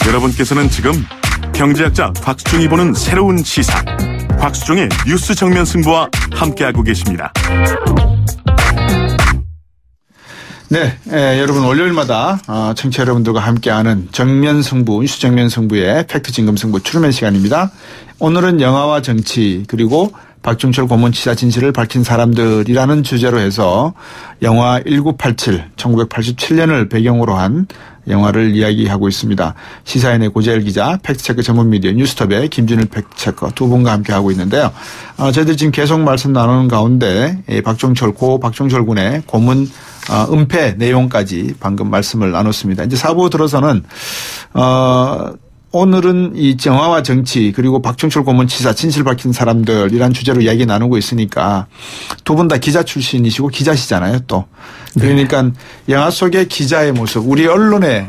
여러분께서는 지금 경제학자 곽수중이 보는 새로운 시사, 곽수중의 뉴스 정면 승부와 함께하고 계십니다. 네, 여러분 월요일마다 청취자 여러분들과 함께하는 정면 승부, 뉴스 정면 승부의 팩트 진검 승부 출면 시간입니다. 오늘은 영화와 정치 그리고 박종철 고문치사 진실을 밝힌 사람들이라는 주제로 해서 영화 1987, 1987년을 배경으로 한 영화를 이야기하고 있습니다. 시사인의 고재열 기자, 팩트체크 전문 미디어 뉴스톱의 김준일 팩트체커 두 분과 함께하고 있는데요. 저희들 지금 계속 말씀 나누는 가운데 박종철 군의 고문 은폐 내용까지 방금 말씀을 나눴습니다. 이제 4부 들어서는 오늘은 이 영화와 정치 그리고 박종철 고문치사 진실 밝힌 사람들이란 주제로 이야기 나누고 있으니까 두 분 다 기자 출신이시고 기자시잖아요 또. 그러니까 영화 속의 기자의 모습, 우리 언론의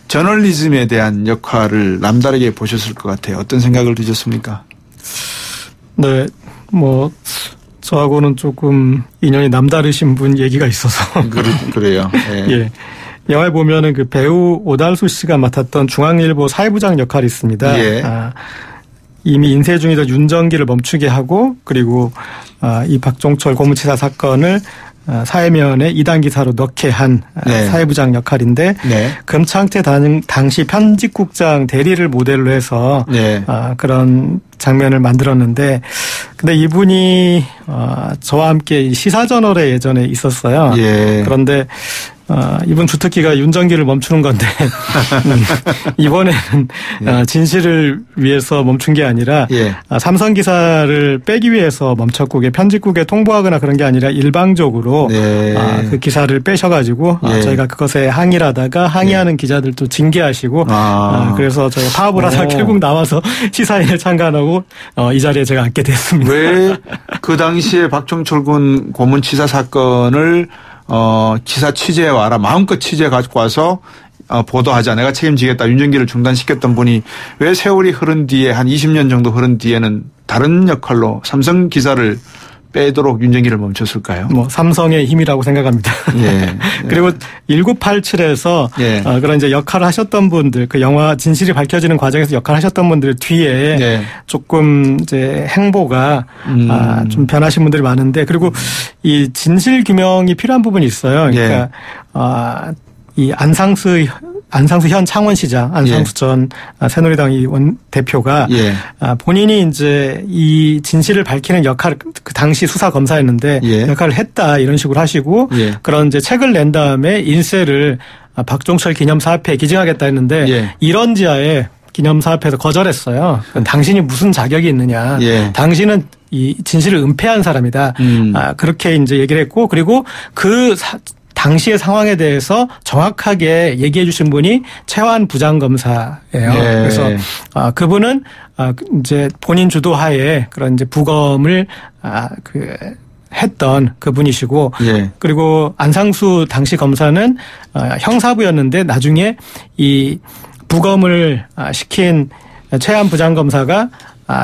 저널리즘에 대한 역할을 남다르게 보셨을 것 같아요. 어떤 생각을 드셨습니까? 네, 저하고는 조금 인연이 남다르신 분 얘기가 있어서. 그래요. 네. 예. 영화에 보면은 그 배우 오달수 씨가 맡았던 중앙일보 사회부장 역할이 있습니다. 예. 이미 인쇄 중이던 윤정기를 멈추게 하고 그리고 이 박종철 고문치사 사건을 사회면에 2단 기사로 넣게 한 네. 사회부장 역할인데 네. 금창태 당시 편집국장 대리를 모델로 해서 네. 그런 장면을 만들었는데 근데 이분이 저와 함께 시사저널에 예전에 있었어요. 예. 그런데 이분 주특기가 윤정기를 멈추는 건데 이번에는 진실을 위해서 멈춘 게 아니라 예. 삼성 기사를 빼기 위해서 멈췄고 편집국에 통보하거나 그런 게 아니라 일방적으로 네. 그 기사를 빼셔가지고 예. 저희가 그것에 항의를 하다가 항의하는 기자들도 징계하시고 그래서 저희가 파업을 하다가 결국 나와서 시사인을 참관하고 이 자리에 제가 앉게 됐습니다. 왜 그 당시에 박종철 군 고문치사 사건을 기사 취재해 와라. 마음껏 취재해 가지고 와서 보도하자. 내가 책임지겠다. 윤정기를 중단시켰던 분이 왜 세월이 흐른 뒤에 한 20년 정도 흐른 뒤에는 다른 역할로 삼성 기사를 빼도록 윤정기를 멈췄을까요? 삼성의 힘이라고 생각합니다. 예. 그리고 1987에서 예. 그런 이제 역할을 하셨던 분들, 그 영화 진실이 밝혀지는 과정에서 역할을 하셨던 분들 뒤에 예. 조금 이제 행보가 좀 변하신 분들이 많은데 그리고 이 진실 규명이 필요한 부분이 있어요. 그러니까 이 안상수 현 창원시장, 안상수 전 새누리당 의원 대표가 본인이 이제 이 진실을 밝히는 역할을 그 당시 수사 검사였는데 역할을 했다 이런 식으로 하시고 그런 이제 책을 낸 다음에 인쇄를 박종철 기념사업회에 기증하겠다 했는데 이런 지하에 기념사업회에서 거절했어요. 당신이 무슨 자격이 있느냐. 당신은 이 진실을 은폐한 사람이다. 그렇게 이제 얘기를 했고 그리고 당시의 상황에 대해서 정확하게 얘기해 주신 분이 최환 부장검사예요. 그래서 그분은 이제 본인 주도하에 그런 이제 부검을 했던 그분이시고 그리고 안상수 당시 검사는 형사부였는데 나중에 이 부검을 시킨 최환 부장검사가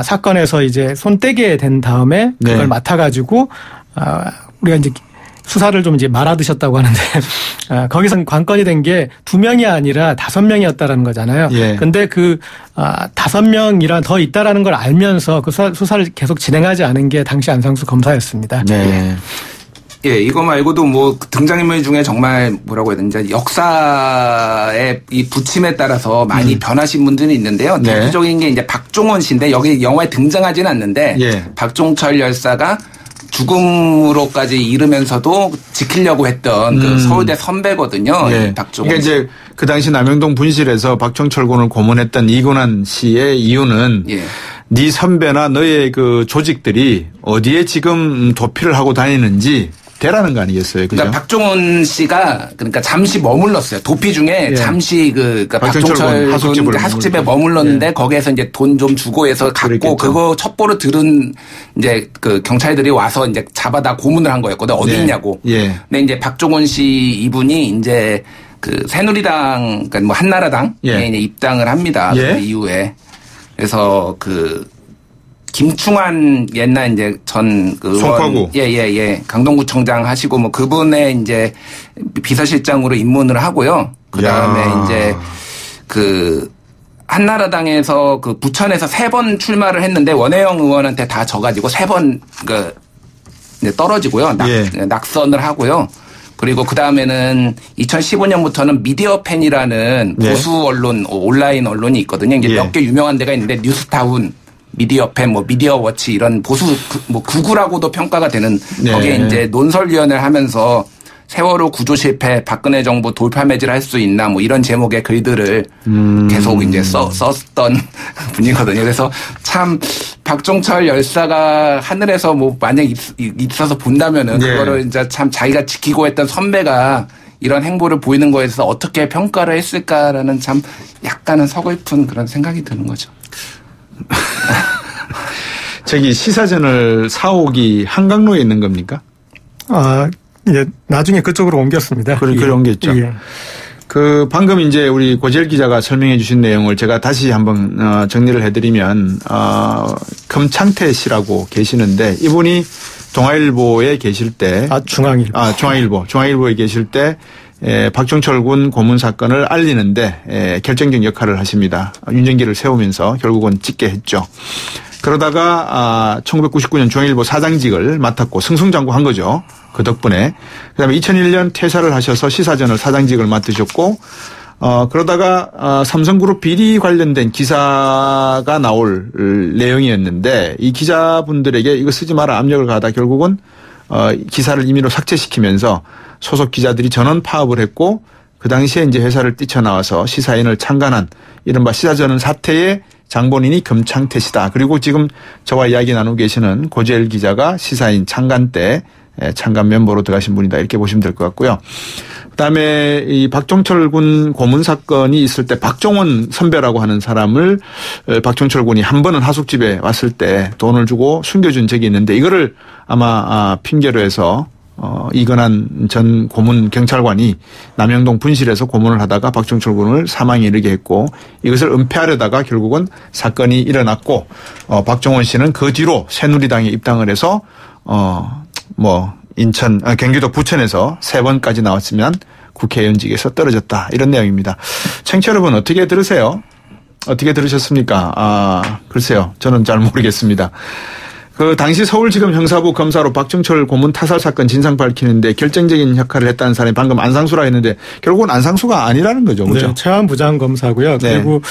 사건에서 이제 손 떼게 된 다음에 그걸 맡아가지고 우리가 이제 수사를 좀 이제 말아드셨다고 하는데 거기서 관건이 된 게 2명이 아니라 5명이었다라는 거잖아요. 근데 그 5명이란 더 있다라는 걸 알면서 그 수사를 계속 진행하지 않은 게 당시 안상수 검사였습니다. 네. 예, 이거 말고도 등장인물 중에 정말 뭐라고 해야 되는지 역사의 이 부침에 따라서 많이 변하신 분들이 있는데요. 대표적인 게 이제 박종원 씨인데 여기 영화에 등장하지는 않는데 박종철 열사가 죽음으로까지 이르면서도 지키려고 했던 그 서울대 선배거든요. 박종원. 그러니까 이제 그 당시 남영동 분실에서 박종철 군을 고문했던 이근환 씨의 이유는 네 선배나 너의 그 조직들이 어디에 지금 도피를 하고 다니는지 대라는 거 아니겠어요? 그죠? 그러니까 박종원 씨가 그러니까 잠시 머물렀어요. 도피 중에 잠시 그러니까 박종철 하숙집에 머물렀는데 거기에서 이제 돈 좀 주고 해서 갔고 그거 첩보를 들은 이제 그 경찰들이 와서 이제 잡아다 고문을 한 거였거든. 어디 있냐고. 근데 이제 박종원 씨 이분이 이제 그 새누리당 그러니까 한나라당에 이제 입당을 합니다. 그 이후에. 그래서 김충환 옛날 이제 전 그 송파구 강동구청장 하시고 그분의 이제 비서실장으로 입문을 하고요. 그다음에 이제 한나라당에서 부천에서 3번 출마를 했는데 원혜영 의원한테 다 져가지고 3번 떨어지고요. 낙선을 하고요. 그리고 그 다음에는 2015년부터는 미디어팬이라는 보수 언론, 온라인 언론이 있거든요. 이게 몇 개 유명한 데가 있는데 뉴스타운, 미디어팬, 미디어워치 이런 보수 구구라고도 평가가 되는 거기에 이제 논설위원을 하면서 세월호 구조 실패, 박근혜 정부 돌파 매질할 수 있나 이런 제목의 글들을 계속 이제 썼던 분이거든요. 그래서 참 박종철 열사가 하늘에서 만약 있어서 본다면은 그거를 이제 참 자기가 지키고 했던 선배가 이런 행보를 보이는 거에 대해서 어떻게 평가를 했을까라는 참 약간은 서글픈 그런 생각이 드는 거죠. 저기 시사저널 사옥이 한강로에 있는 겁니까? 이제 나중에 그쪽으로 옮겼습니다. 그래 옮겼죠. 방금 이제 우리 고재열 기자가 설명해 주신 내용을 제가 다시 한번 정리를 해드리면 금창태 씨라고 계시는데 이분이 동아일보에 계실 때 중앙일보에 계실 때 박종철 군 고문 사건을 알리는데 결정적 역할을 하십니다. 윤정기를 세우면서 결국은 찍게 했죠. 그러다가 1999년 중앙일보 사장직을 맡았고 승승장구한 거죠. 그 덕분에. 그다음에 2001년 퇴사를 하셔서 시사저널 사장직을 맡으셨고 그러다가 삼성그룹 비리 관련된 기사가 나올 내용이었는데 이 기자분들에게 이거 쓰지 마라 압력을 가하다 결국은 기사를 임의로 삭제시키면서 소속 기자들이 전원 파업을 했고 그 당시에 이제 회사를 뛰쳐나와서 시사인을 창간한 이른바 시사저널 사태의 장본인이 금창태 씨다. 그리고 지금 저와 이야기 나누고 계시는 고재열 기자가 시사인 창간 때 창간 멤버로 들어가신 분이다. 이렇게 보시면 될 것 같고요. 그다음에 이 박종철 군 고문 사건이 있을 때 박종원 선배라고 하는 사람을 박종철 군이 한 번은 하숙집에 왔을 때 돈을 주고 숨겨준 적이 있는데 이거를 아마 핑계로 해서 이건한 전 고문 경찰관이 남영동 분실에서 고문을 하다가 박종철 군을 사망에 이르게 했고 이것을 은폐하려다가 결국은 사건이 일어났고 박종원 씨는 그 뒤로 새누리당에 입당을 해서 경기도 부천에서 3번까지 나왔으면 국회의원직에서 떨어졌다. 이런 내용입니다. 청취자 여러분 어떻게 들으세요? 어떻게 들으셨습니까? 글쎄요. 저는 잘 모르겠습니다. 당시 서울지검 형사부 검사로 박종철 고문 타살 사건 진상 밝히는데 결정적인 역할을 했다는 사람이 방금 안상수라 했는데 결국은 안상수가 아니라는 거죠. 그렇죠? 네. 최한 부장검사고요. 그리고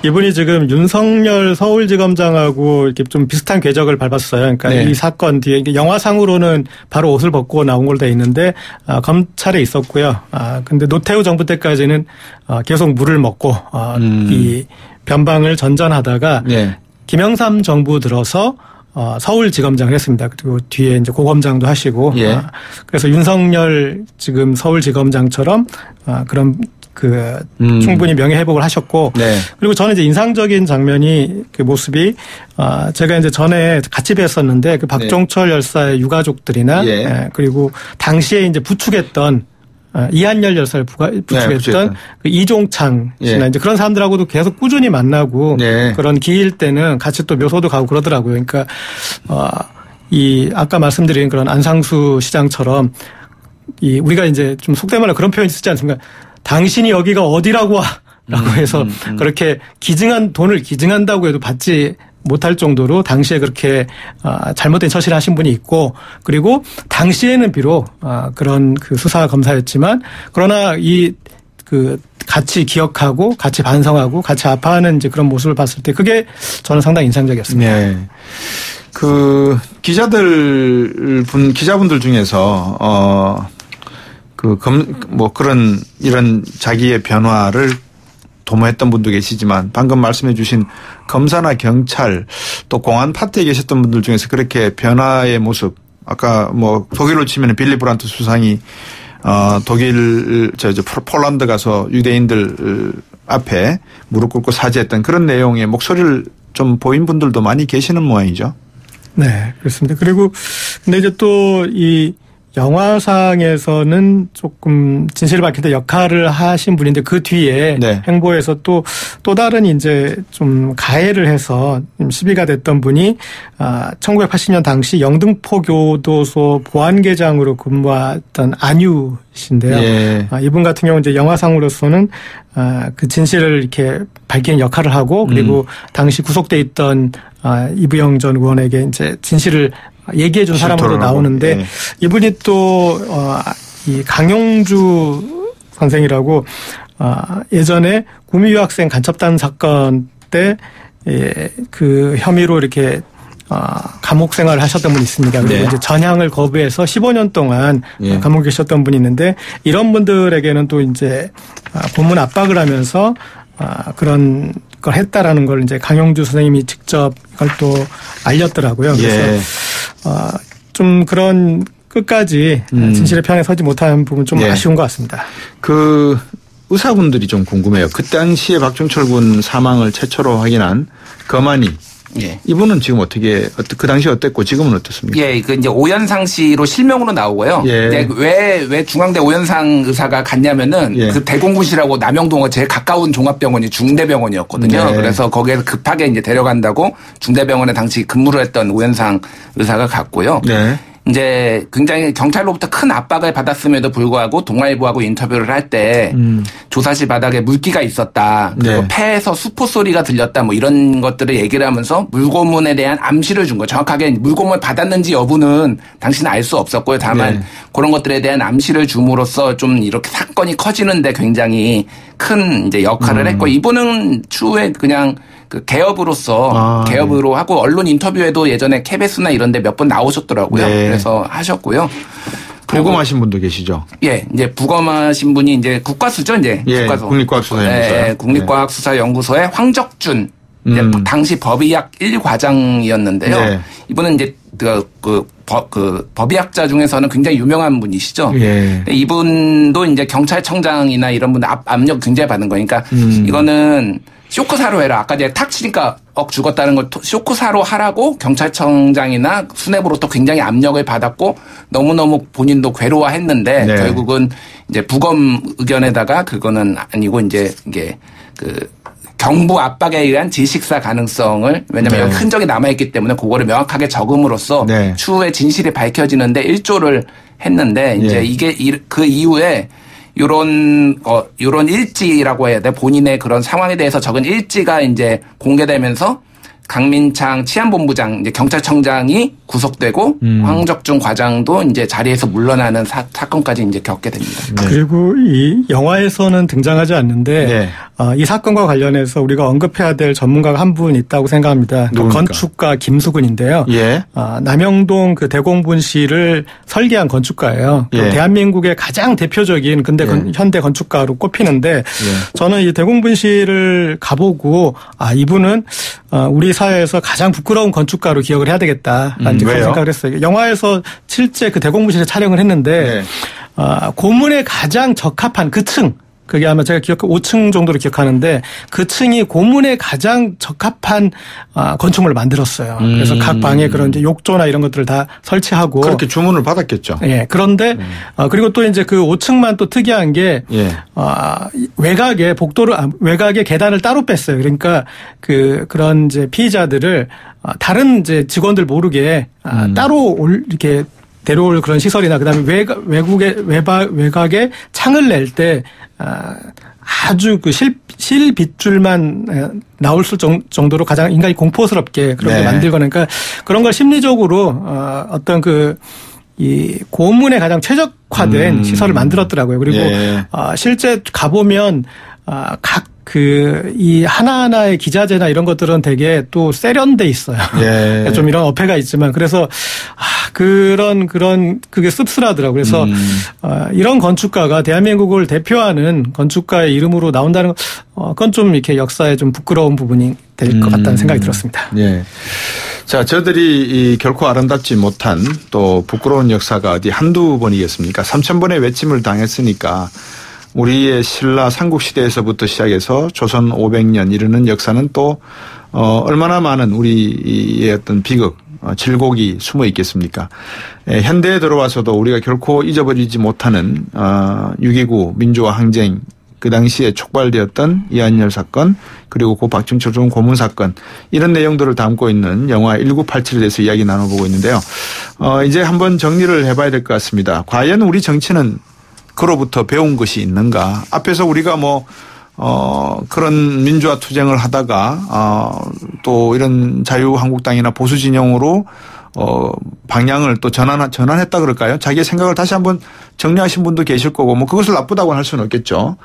이분이 지금 윤석열 서울지검장하고 이렇게 좀 비슷한 궤적을 밟았어요. 그러니까 이 사건 뒤에 영화상으로는 바로 옷을 벗고 나온 걸로 돼 있는데 검찰에 있었고요. 근데 노태우 정부 때까지는 계속 물을 먹고 이 변방을 전전하다가 김영삼 정부 들어서 서울지검장을 했습니다. 그리고 뒤에 이제 고검장도 하시고. 그래서 윤석열 지금 서울지검장처럼 그런 충분히 명예회복을 하셨고. 그리고 저는 이제 인상적인 장면이 그 모습이 제가 이제 전에 같이 뵀었는데 그 박종철 열사의 유가족들이나 그리고 당시에 이제 부축했던 이한열 열사를 부축했던 그 이종창 씨나 이제 그런 사람들하고도 계속 꾸준히 만나고 그런 기일 때는 같이 또 묘소도 가고 그러더라고요. 그러니까 아까 말씀드린 그런 안상수 시장처럼 우리가 이제 좀 속된 말로 그런 표현 쓰지 않습니까? 당신이 여기가 어디라고 라고 해서 그렇게 돈을 기증한다고 해도 받지 못할 정도로 당시에 그렇게 잘못된 처신을 하신 분이 있고 그리고 당시에는 비록 그런 수사 검사였지만 그러나 같이 기억하고 같이 반성하고 같이 아파하는 이제 그런 모습을 봤을 때 그게 저는 상당히 인상적이었습니다. 기자분들 중에서 이런 자기의 변화를 도모했던 분도 계시지만 방금 말씀해 주신 검사나 경찰 또 공안 파트에 계셨던 분들 중에서 그렇게 변화의 모습 아까 독일로 치면 빌리 브란트 수상이 폴란드 가서 유대인들 앞에 무릎 꿇고 사죄했던 그런 내용의 목소리를 좀 보인 분들도 많이 계시는 모양이죠. 네, 그렇습니다. 그리고 근데 이제 또 영화상에서는 조금 진실을 밝힐 때 역할을 하신 분인데 그 뒤에 행보에서 또 다른 이제 좀 가해를 해서 시비가 됐던 분이 1980년 당시 영등포교도소 보안계장으로 근무했던 안유 인물이신데요. 예. 이분 같은 경우 이제 영화상으로서는 그 진실을 이렇게 밝히는 역할을 하고 그리고 당시 구속돼 있던 이부영 전 의원에게 이제 진실을 얘기해 준 사람으로 나오는데 예. 이분이 또 이 강용주 선생이라고 예전에 구미 유학생 간첩단 사건 때 그 혐의로 이렇게 감옥 생활을 하셨던 분이 있습니다. 그리고 네. 이제 전향을 거부해서 15년 동안 예. 감옥에 계셨던 분이 있는데 이런 분들에게는 또 이제 고문 압박을 하면서 그런 걸 했다라는 걸 이제 강용주 선생님이 직접 이걸 또 알렸더라고요. 그래서 예. 좀 그런 끝까지 진실의 편에 서지 못한 부분 좀 아쉬운 것 같습니다. 그 의사분들이 좀 궁금해요. 그 당시에 박종철 군 사망을 최초로 확인한 거만이. 예. 이분은 지금 어떻게 그 당시 어땠고 지금은 어떻습니까? 예, 그 이제 오현상 씨로 실명으로 나오고요. 예. 이제 왜 중앙대 오현상 의사가 갔냐면은 예. 그 대공군실하고 남영동과 제일 가까운 종합병원이 중대병원이었거든요. 네. 그래서 거기에서 급하게 이제 데려간다고 중대병원에 당시 근무를 했던 오현상 의사가 갔고요. 네. 이제 굉장히 경찰로부터 큰 압박을 받았음에도 불구하고 동아일보하고 인터뷰를 할 때 조사실 바닥에 물기가 있었다. 그리고 네. 폐에서 수포 소리가 들렸다. 뭐 이런 것들을 얘기를 하면서 물고문에 대한 암시를 준 거예요. 정확하게 물고문을 받았는지 여부는 당신은 알 수 없었고요. 다만 네. 그런 것들에 대한 암시를 줌으로써 좀 이렇게 사건이 커지는데 굉장히 큰 이제 역할을 했고 이분은 추후에 그냥 그 개업으로서 개업으로 하고 언론 인터뷰에도 예전에 KBS나 이런 데 몇 번 나오셨더라고요. 네. 그래서 하셨고요. 부검하신 분도 계시죠? 예, 이제 부검하신 분이 이제 국과수죠, 이제. 예, 국과수. 국립과학수사연구소. 네, 국립과학수사연구소의 황적준. 이제 당시 법의학 1과장이었는데요. 네. 이분은 이제 법의학자 중에서는 굉장히 유명한 분이시죠. 예. 이분도 이제 경찰청장이나 이런 분들 압력 굉장히 받는 거니까 이거는 쇼크사로 해라. 아까 제가 탁 치니까 죽었다는 걸 쇼크사로 하라고 경찰청장이나 수뇌부로부터 굉장히 압력을 받았고 너무너무 본인도 괴로워했는데 네. 결국은 이제 부검 의견에다가 그거는 아니고 이제 이게 경부 압박에 의한 질식사 가능성을 왜냐하면 네. 흔적이 남아있기 때문에 그거를 명확하게 적음으로써 네. 추후에 진실이 밝혀지는데 일조를 했는데 이제 네. 이게 그 이후에 요런 일지라고 해야 돼. 본인의 그런 상황에 대해서 적은 일지가 이제 공개되면서 강민창 치안본부장, 이제 경찰청장이 구속되고 황적준 과장도 이제 자리에서 물러나는 사건까지 이제 겪게 됩니다. 네. 그리고 이 영화에서는 등장하지 않는데 네. 이 사건과 관련해서 우리가 언급해야 될 전문가가 한 분 있다고 생각합니다. 건축가 김수근인데요. 예. 남영동 그 대공분실을 설계한 건축가예요. 예. 대한민국의 가장 대표적인 근대 현대 건축가로 꼽히는데 저는 이 대공분실을 가보고 이분은 우리 사회에서 가장 부끄러운 건축가로 기억을 해야 되겠다라는 그런 생각을 했어요. 영화에서 실제 그 대공분실에 촬영을 했는데 고문에 가장 적합한 그 층. 그게 아마 제가 5층 정도로 기억하는데 그 층이 고문에 가장 적합한 건축물을 만들었어요. 그래서 각 방에 그런 이제 욕조나 이런 것들을 다 설치하고 그렇게 주문을 받았겠죠. 예. 그런데 그리고 또 이제 그 5층만 또 특이한 게 외곽에 외곽에 계단을 따로 뺐어요. 그러니까 그런 이제 피의자들을 다른 이제 직원들 모르게 따로 이렇게 데려올 그런 시설이나 그다음에 외곽에 창을 낼 때 아주 그 실빗줄만 나올 정도로 가장 인간이 공포스럽게 그런 걸 만들거나 그러니까 그런 걸 심리적으로 어떤 이 고문에 가장 최적화된 시설을 만들었더라고요. 그리고 실제 가보면 이 하나하나의 기자재나 이런 것들은 되게 또 세련돼 있어요. 좀 이런 어폐가 있지만 그래서 그게 씁쓸하더라고요. 그래서 이런 건축가가 대한민국을 대표하는 건축가의 이름으로 나온다는 그건 좀 이렇게 역사에 좀 부끄러운 부분이 될 것 같다는 생각이 들었습니다. 예. 자, 저들이 결코 아름답지 못한 또 부끄러운 역사가 어디 한두 번이겠습니까? 3,000번의 외침을 당했으니까 우리의 신라 삼국시대에서부터 시작해서 조선 500년 이르는 역사는 또 얼마나 많은 우리의 어떤 비극, 질곡이 숨어 있겠습니까? 현대에 들어와서도 우리가 결코 잊어버리지 못하는 6.29 민주화 항쟁 그 당시에 촉발되었던 이한열 사건 그리고 고 박종철 군 고문 사건 이런 내용들을 담고 있는 영화 1987에 대해서 이야기 나눠보고 있는데요. 이제 한번 정리를 해봐야 될 것 같습니다. 과연 우리 정치는 그로부터 배운 것이 있는가. 앞에서 우리가 그런 민주화 투쟁을 하다가 또 이런 자유한국당이나 보수 진영으로 방향을 또 전환했다 그럴까요? 자기의 생각을 다시 한번 정리하신 분도 계실 거고 그것을 나쁘다고 할 수는 없겠죠.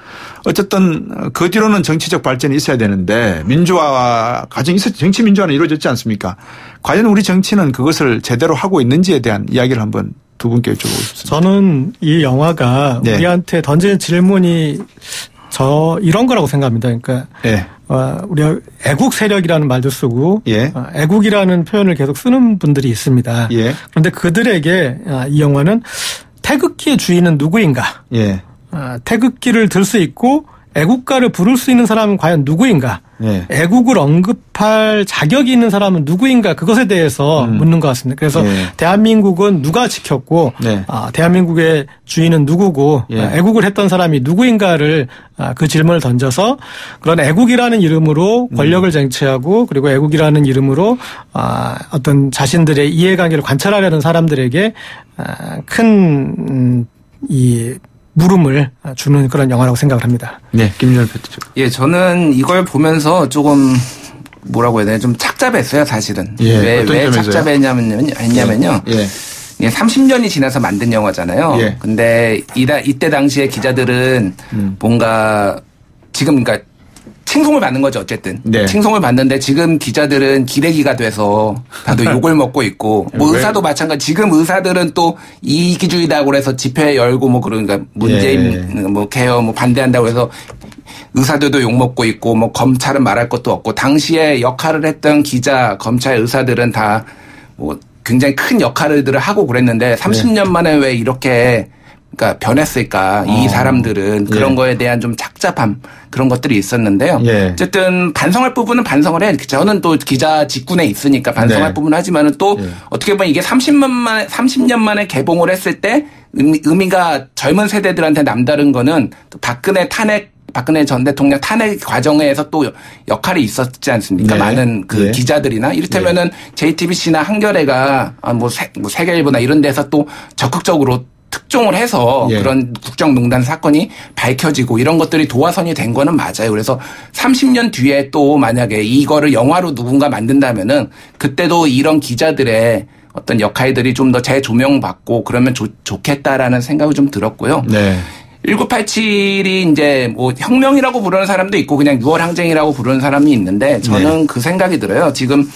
어쨌든 그 뒤로는 정치적 발전이 있어야 되는데 민주화 과정이 있었죠. 정치 민주화는 이루어졌지 않습니까? 과연 우리 정치는 그것을 제대로 하고 있는지에 대한 이야기를 한번 두 분께 여쭤보고 싶습니다. 저는 이 영화가 네. 우리한테 던지는 질문이 이런 거라고 생각합니다. 그러니까 네. 우리가 애국 세력이라는 말도 쓰고 예. 애국이라는 표현을 계속 쓰는 분들이 있습니다. 예. 그런데 그들에게 이 영화는 태극기의 주인은 누구인가? 예. 태극기를 들 수 있고 애국가를 부를 수 있는 사람은 과연 누구인가? 예. 애국을 언급할 자격이 있는 사람은 누구인가? 그것에 대해서 묻는 것 같습니다. 그래서 예. 대한민국은 누가 지켰고 네. 대한민국의 주인은 누구고 예. 애국을 했던 사람이 누구인가를 그 질문을 던져서 그런 애국이라는 이름으로 권력을 쟁취하고 그리고 애국이라는 이름으로 어떤 자신들의 이해관계를 관찰하려는 사람들에게 큰 물음을 주는 그런 영화라고 생각을 합니다. 네, 김준일 패트죠. 예, 저는 이걸 보면서 조금 뭐라고 해야 되나 좀 착잡했어요, 사실은. 예, 왜 착잡했냐면요. 예. 30년이 지나서 만든 영화잖아요. 예. 근데 이때 당시에 기자들은 뭔가 지금 그러니까 칭송을 받는 거죠, 어쨌든. 네. 칭송을 받는데 지금 기자들은 기레기가 돼서 다들 욕을 먹고 있고, 의사도 마찬가지. 지금 의사들은 또 이기주의다고 해서 집회 열고 그러니까 문재인 예. 개혁 반대한다고 해서 의사들도 욕 먹고 있고, 검찰은 말할 것도 없고, 당시에 역할을 했던 기자, 검찰 의사들은 다 굉장히 큰 역할들을 하고 그랬는데 30년 만에 왜 이렇게 그러니까 변했을까 이 사람들은 그런 예. 거에 대한 좀 착잡함 그런 것들이 있었는데요. 예. 어쨌든 반성할 부분은 반성을 해. 저는 또 기자 직군에 있으니까 반성할 네. 부분은 하지만은 또 예. 어떻게 보면 이게 30년 만에 개봉을 했을 때 의미가 젊은 세대들한테 남다른 거는 또 박근혜 전 대통령 탄핵 과정에서 또 역할이 있었지 않습니까? 네. 많은 네. 기자들이나 이를테면은 네. JTBC나 한겨레가 세계일보나 이런 데서 또 적극적으로 특종을 해서 예. 그런 국정농단 사건이 밝혀지고 이런 것들이 도화선이 된 거는 맞아요. 그래서 30년 뒤에 또 만약에 이거를 영화로 누군가 만든다면은 그때도 이런 기자들의 어떤 역할들이 좀 더 재조명받고 그러면 좋겠다라는 생각이 좀 들었고요. 네. 1987이 이제 혁명이라고 부르는 사람도 있고 그냥 6월 항쟁이라고 부르는 사람이 있는데 저는 네. 그 생각이 들어요. 지금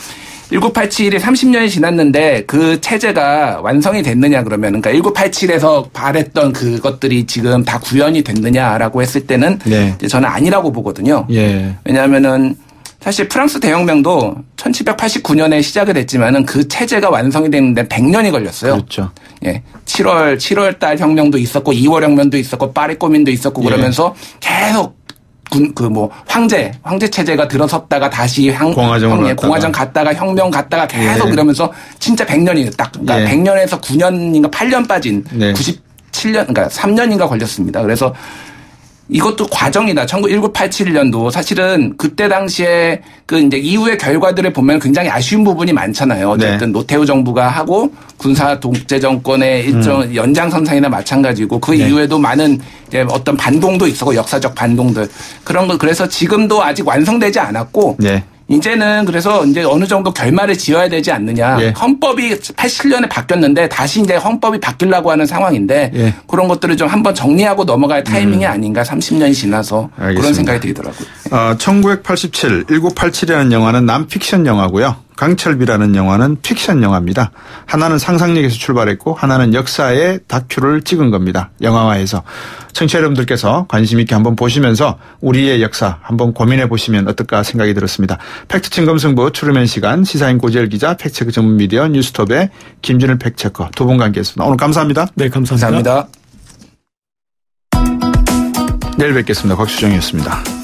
1987이 30년이 지났는데 그 체제가 완성이 됐느냐 그러면 그러니까 1987에서 바랬던 그것들이 지금 다 구현이 됐느냐라고 했을 때는 네. 저는 아니라고 보거든요. 예. 왜냐하면은 사실 프랑스 대혁명도 1789년에 시작이 됐지만은 그 체제가 완성이 되는데 100년이 걸렸어요. 그렇죠. 예. 7월 달 혁명도 있었고 2월 혁명도 있었고 파리 꼬민도 있었고 그러면서 계속 황제 체제가 들어섰다가 다시 공화정 갔다가 혁명 갔다가 계속 예. 이러면서 진짜 100년이 딱 그러니까 예. 100년에서 9년인가 8년 빠진 네. 97년 그러니까 3년인가 걸렸습니다. 그래서 이것도 과정이다. 1987년도 사실은 그때 당시에 이제 이후의 결과들을 보면 굉장히 아쉬운 부분이 많잖아요. 어쨌든 네. 노태우 정부가 하고 군사 독재 정권의 일정 연장선상이나 마찬가지고 그 네. 이후에도 많은 이제 어떤 반동도 있었고 역사적 반동들 그런 거 그래서 지금도 아직 완성되지 않았고 네. 이제는 그래서 이제 어느 정도 결말을 지어야 되지 않느냐. 예. 헌법이 87년에 바뀌었는데 다시 이제 헌법이 바뀌려고 하는 상황인데 예. 그런 것들을 좀 한번 정리하고 넘어갈 타이밍이 아닌가 30년이 지나서 알겠습니다. 그런 생각이 들더라고요. 1987, 1987이라는 영화는 남픽션 영화고요. 강철비라는 영화는 픽션 영화입니다. 하나는 상상력에서 출발했고 하나는 역사의 다큐를 찍은 겁니다. 영화화해서. 청취자 여러분들께서 관심 있게 한번 보시면서 우리의 역사 한번 고민해 보시면 어떨까 생각이 들었습니다. 팩트침검승부 추르면 시간 시사인 고재열 기자 팩트체크 전문 미디어 뉴스톱의 김준일 팩트체커 두 분과 함께했습니다. 오늘 감사합니다. 네, 감사합니다. 감사합니다. 내일 뵙겠습니다. 곽수정이었습니다.